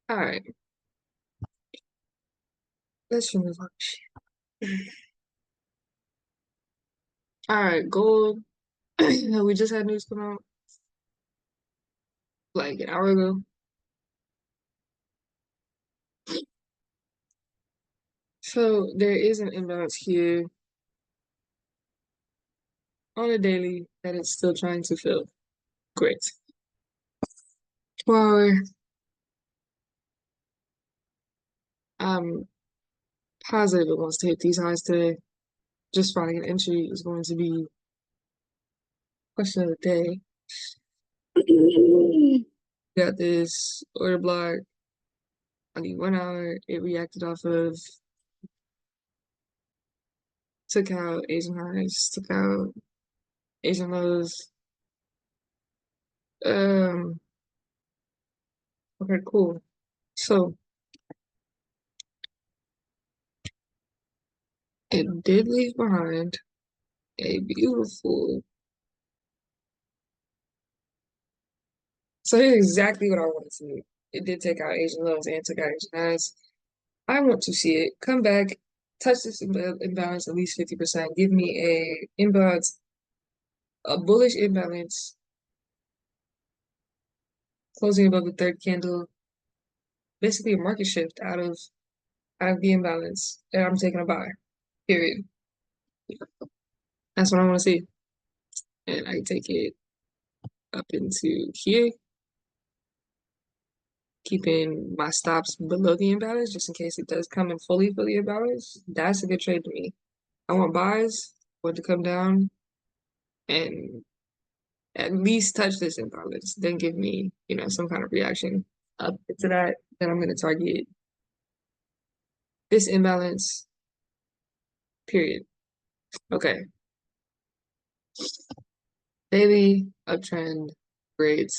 All right, let's move on. All right, gold. We just had news come out like an hour ago. So there is an imbalance here on a daily that it's still trying to fill. Great. Well, I'm positive it wants to hit these highs today. Just finding an entry is going to be question of the day. Got this order block on the 1 hour. It reacted off of, took out Asian highs, took out Asian lows. Um, okay, cool. So it did leave behind a beautiful. So here's exactly what I wanted to do. It did take out Asian lows and took out Asian highs. I want to see it come back, touch this imbalance at least 50%, give me a imbalance, a bullish imbalance, closing above the third candle, basically a market shift out of the imbalance, and I'm taking a buy. Period. That's what I want to see. And I take it up into here, keeping my stops below the imbalance just in case it does come in fully imbalance. That's a good trade to me. I want buys, want to come down and at least touch this imbalance, then give me, some kind of reaction up to that. Then I'm going to target this imbalance, period. Okay. Daily uptrend, great.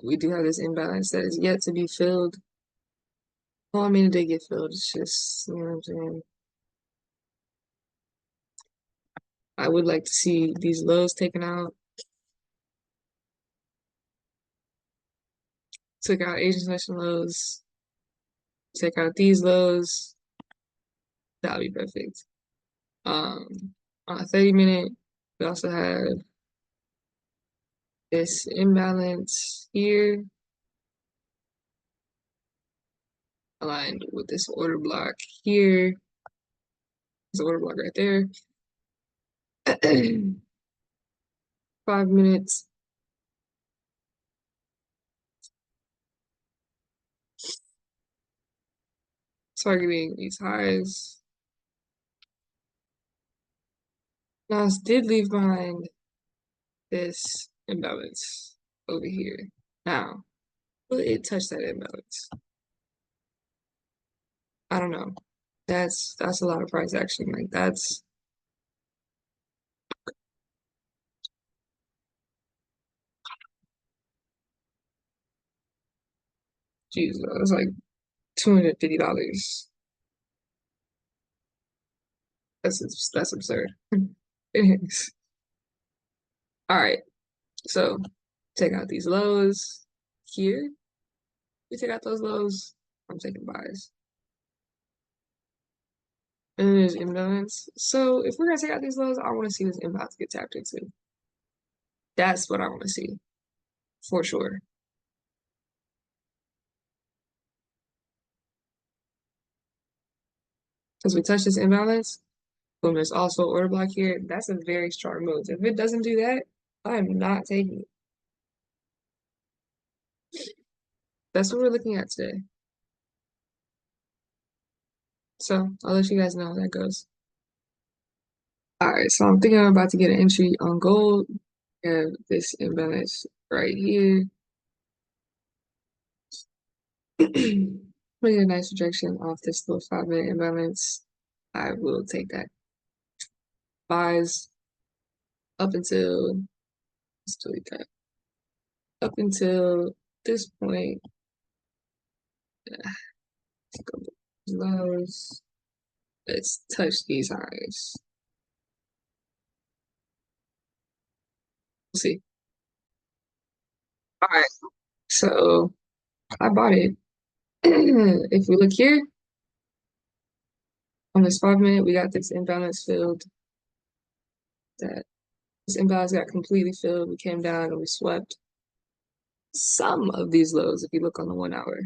We do have this imbalance that is yet to be filled. Well, I mean, it did get filled. It's just, you know what I'm saying? I would like to see these lows taken out. Took out Asian session lows. Take out these lows. That'll be perfect. On a 30-minute, we also have this imbalance here aligned with this order block here. This order block right there. 5 minutes. Targeting these highs. Nas did leave behind this imbalance over here. Now, will it touch that imbalance? I don't know. That's a lot of price action. Like that's Jesus, that's like $250. That's absurd. Anyways. All right. So take out these lows here. We take out those lows. I'm taking buys. And then there's imbalance. So if we're gonna take out these lows, I want to see this imbalance get tapped into. That's what I want to see for sure. Because we touch this imbalance, boom, there's also order block here. That's a very strong move. If it doesn't do that, I'm not taking it. That's what we're looking at today. So I'll let you guys know how that goes. All right, so I'm thinking I'm about to get an entry on gold. We have this imbalance right here. Really a nice rejection off this little 5-minute imbalance. I will take that. Buys up until let's delete that. Up until this point, lows. Let's touch these highs. We'll see. All right, so I bought it If we look here on this 5 minute, we got this imbalance filled. That this imbalance got completely filled. We came down and we swept some of these lows. If you look on the 1 hour,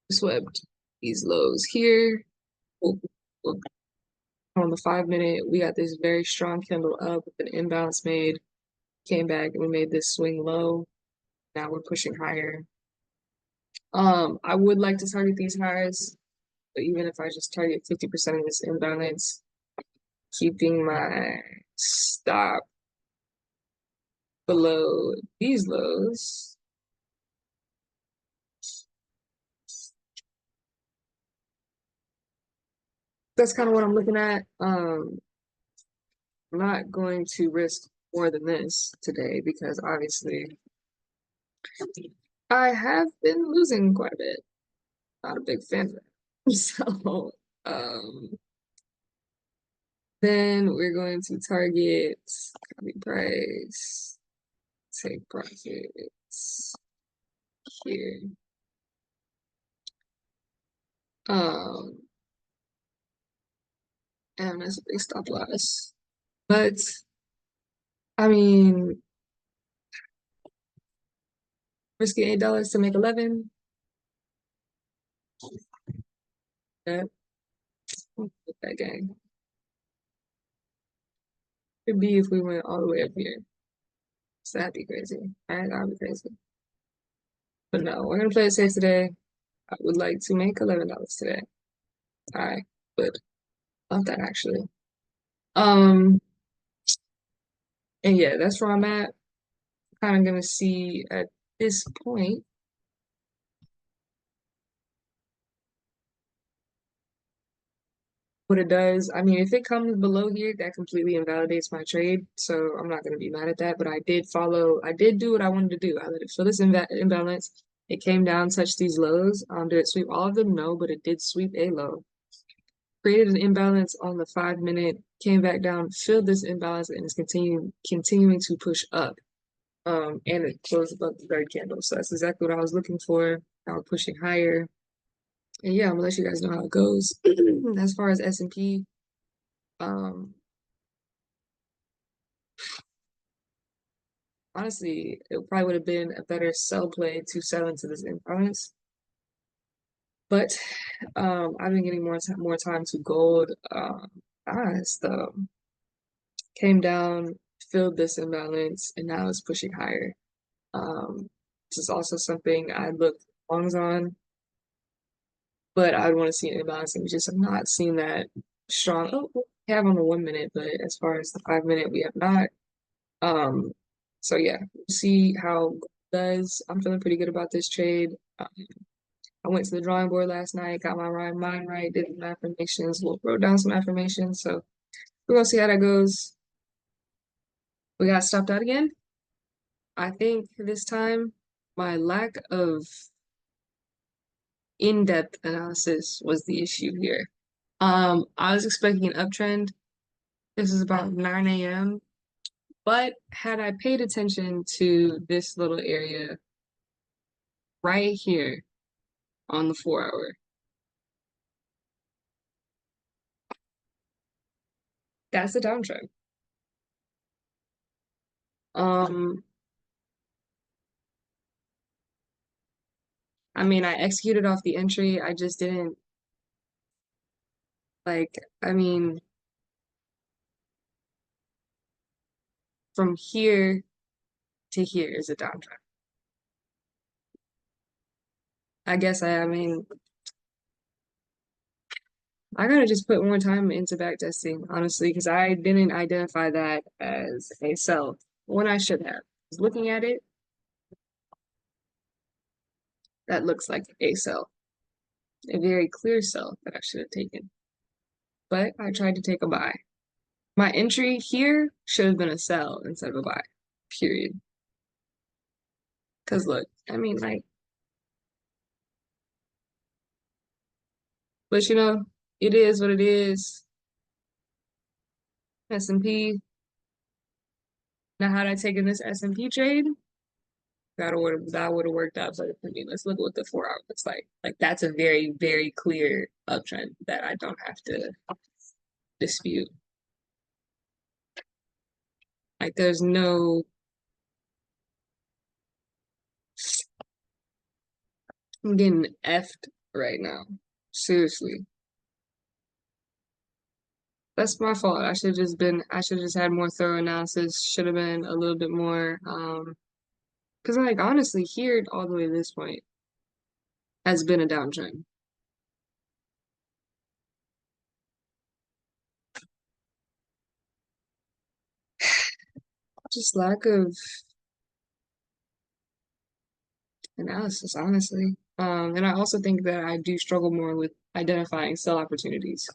we swept these lows here. Oh, oh, on the 5 minute, we got this very strong candle up with an imbalance made. Came back and we made this swing low. Now we're pushing higher. I would like to target these highs, but even if I just target 50% of this imbalance, keeping my stop below these lows, that's kind of what I'm looking at. I'm not going to risk more than this today because obviously I have been losing quite a bit. Not a big fan of that. So, um, then we're going to target copy price, take profits here. Um, and that's a big stop loss. But I mean, risking $8 to make 11. That that gang. Could be if we went all the way up here. So that'd be crazy. Right? That'd be crazy. But no, we're gonna play it safe today. I would like to make $11 today. I would love that actually. Um, and yeah, that's where I'm at. Kind of gonna see at this point what it does. I mean, if it comes below here, that completely invalidates my trade. So I'm not gonna be mad at that. But I did do what I wanted to do. I let it fill this imbalance. It came down, touched these lows. Did it sweep all of them? No, but it did sweep a low. Created an imbalance on the 5 minute, came back down, filled this imbalance, and is continuing to push up. And it closed above the third candle. So that's exactly what I was looking for. Now we're pushing higher. And yeah, I'm gonna let you guys know how it goes. As far as S&P, um, honestly, it probably would have been a better sell play to sell into this imbalance. But I've been getting more time to gold. So came down, filled this imbalance, and now it's pushing higher. This is also something I looked longs on, but I would want to see an imbalance, and we just have not seen that strong. Oh, we have on the 1 minute, but as far as the 5 minute, we have not. Um, so yeah, we'll see how it does. I'm feeling pretty good about this trade. I went to the drawing board last night, got my mind right, did some affirmations, wrote down some affirmations. So we're gonna see how that goes. We got stopped out again. I think this time my lack of in-depth analysis was the issue here. I was expecting an uptrend. This is about 9 a.m. But had I paid attention to this little area right here on the 4 hour, that's a downtrend. Um, I mean, I executed off the entry. I just didn't like, I mean, from here to here is a downtrend. I mean, I gotta just put more time into back testing, honestly, because I didn't identify that as a sell when I should have. I was looking at it, that looks like a sell, a very clear sell that I should have taken. But I tried to take a buy. My entry here should have been a sell instead of a buy, period. Because look, I mean, like, but you know, it is what it is. S&P. Now, had I taken this S&P trade, That would have worked out better for me. Let's look at what the 4 hour looks like. Like that's a very, very clear uptrend that I don't have to dispute. Like there's no I'm getting effed right now. Seriously. That's my fault. I should have just had more thorough analysis, should have been a little bit more because like honestly here all the way to this point has been a downtrend. Just lack of analysis, honestly. And I also think that I do struggle more with identifying sell opportunities.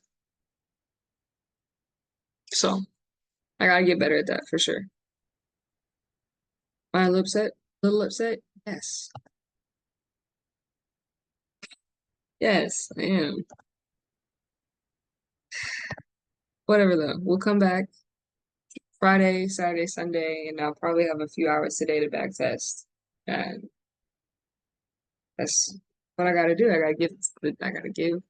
So I gotta get better at that for sure. Am I a little upset? A little upset? Yes. Yes, I am. Whatever though. We'll come back Friday, Saturday, Sunday, and I'll probably have a few hours today to back test. And that's what I gotta do. I gotta give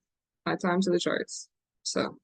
my time to the charts. So